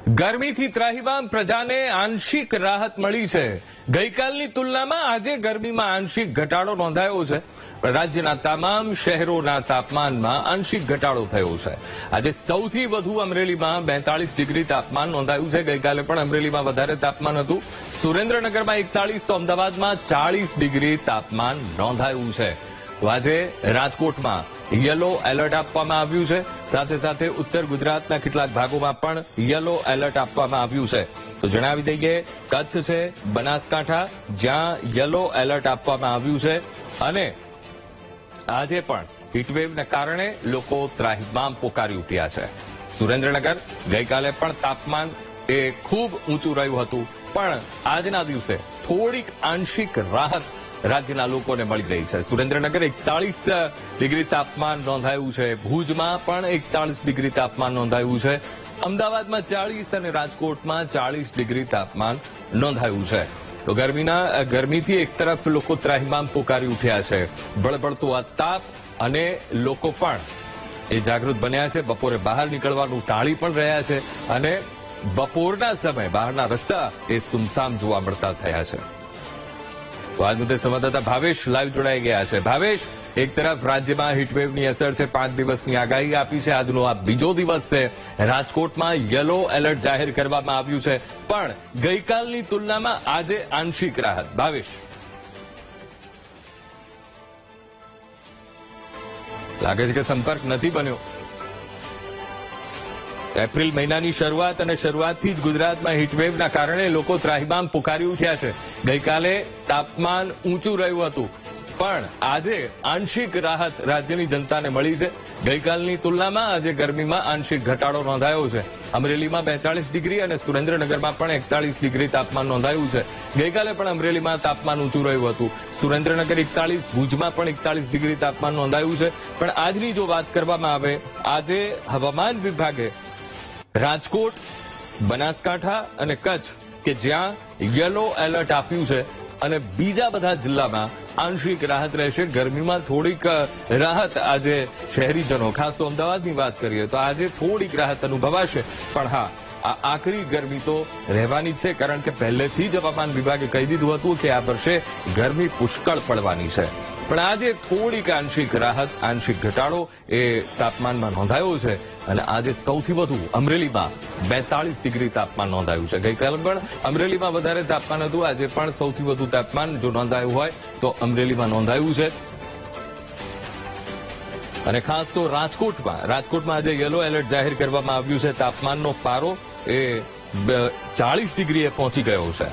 ગરમીથી ત્રાહિમામ પ્રજાને આંશિક રાહત મળી છે। ગઈકાલની તુલનામાં આજે ગરમીમાં આંશિક ઘટાડો નોંધાયો છે। રાજ્યના તમામ શહેરોના તાપમાનમાં આંશિક ઘટાડો થયો છે। આજે સૌથી વધુ અમરેલીમાં 42 ડિગ્રી તાપમાન નોંધાયું છે। ગઈકાલે પણ અમરેલીમાં વધારે તાપમાન હતું। સુરેન્દ્રનગરમાં 41 તો અમદાવાદમાં 40 ડિગ્રી તાપમાન નોંધાયું છે। તો આજે રાજકોટમાં યલો એલર્ટ આપવામાં આવ્યું છે। સાથે સાથે ઉત્તર ગુજરાતના કેટલાક ભાગોમાં પણ યલો એલર્ટ આપવામાં આવ્યું છે। તો જણાવી દઈએ, કચ્છ છે, બનાસકાંઠા, જ્યાં યલો એલર્ટ આપવામાં આવ્યું છે અને આજે પણ હીટવેવને કારણે લોકો ત્રાહિમામ પોકારી ઉઠ્યા છે। સુરેન્દ્રનગર ગઈકાલે પણ તાપમાન એ ખૂબ ઊંચું રહ્યું હતું, પણ આજના દિવસે થોડીક આંશિક રાહત રાજ્યના લોકોને મળી રહી છે। સુરેન્દ્રનગર 41 ડિગ્રી તાપમાન નોંધાયું છે, ભુજમાં પણ 41 ડિગ્રી તાપમાન નોંધાયું છે, અમદાવાદમાં 40 અને રાજકોટમાં 40 ડિગ્રી તાપમાન નોંધાયું છે। તો ગરમીથી એક તરફ લોકો ત્રાહિમામ પોકારી ઉઠ્યા છે। બળબડતો આ તાપ અને લોકો પણ એ જાગૃત બન્યા છે। બપોરે બહાર નીકળવાનું ટાળી પણ રહ્યા છે અને બપોરના સમયે બહારના રસ્તા એ સુમસામ જોવા મળતા થયા છે। તો આજ મુદ્દે સંવાદદાતા ભાવેશ લાઈવ જોડાઈ ગયા છે। ભાવેશ, એક તરફ રાજ્યમાં હીટવેવની અસર છે, 5 દિવસની આગાહી આપી છે, આજનો આ બીજો દિવસ છે। રાજકોટમાં યલો એલર્ટ જાહેર કરવામાં આવ્યું છે, પણ ગઈકાલની તુલનામાં આજે આંશિક રાહત। ભાવેશ, લાગે છે કે સંપર્ક નથી બન્યો। એપ્રિલ મહિનાની શરૂઆત અને શરૂઆતથી જ ગુજરાતમાં હીટવેવના કારણે લોકો ત્રાહિમામ પોકારી ઉઠ્યા છે। ગઈકાલે તાપમાન ઊંચું રહ્યું હતું, પણ આજે આંશિક રાહત રાજ્યની જનતાને મળી છે। ગઈકાલની તુલનામાં આજે ગરમીમાં આંશિક ઘટાડો નોંધાયો છે। અમરેલીમાં 42 ડિગ્રી અને સુરેન્દ્રનગરમાં પણ 41 ડિગ્રી તાપમાન નોંધાયું છે। ગઈકાલે પણ અમરેલીમાં તાપમાન ઊંચું રહ્યું હતું, સુરેન્દ્રનગર 41, ભુજમાં પણ 41 ડિગ્રી તાપમાન નોંધાયું છે। પણ આજની જો વાત કરવામાં આવે, આજે હવામાન વિભાગે રાજકોટ, બનાસકાંઠા અને કચ્છ કે જ્યાં યલો એલર્ટ આપ્યું છે અને બીજા બધા જિલ્લામાં આંશિક રાહત રહેશે। ગરમીમાં થોડીક રાહત આજે શહેરીજનો, ખાસ તો અમદાવાદની વાત કરીએ તો આજે થોડીક રાહત અનુભવાશે, પણ હા, આ આકરી ગરમી તો રહેવાની જ છે, કારણ કે પહેલેથી જ હવામાન વિભાગે કહી દીધું હતું કે આ વર્ષે ગરમી પુષ્કળ પડવાની છે। પણ આજે થોડીક આંશિક રાહત, આંશિક ઘટાડો એ તાપમાનમાં નોંધાયો છે અને આજે સૌથી વધુ અમરેલીમાં 42 ડિગ્રી તાપમાન નોંધાયું છે। ગઈકાલે પણ અમરેલીમાં વધારે તાપમાન હતું, આજે પણ સૌથી વધુ તાપમાન જો નોંધાયું હોય તો અમરેલીમાં નોંધાયું છે। અને ખાસ તો રાજકોટમાં આજે યલો એલર્ટ જાહેર કરવામાં આવ્યું છે। તાપમાનનો પારો એ 40 ડિગ્રીએ પહોંચી ગયો છે।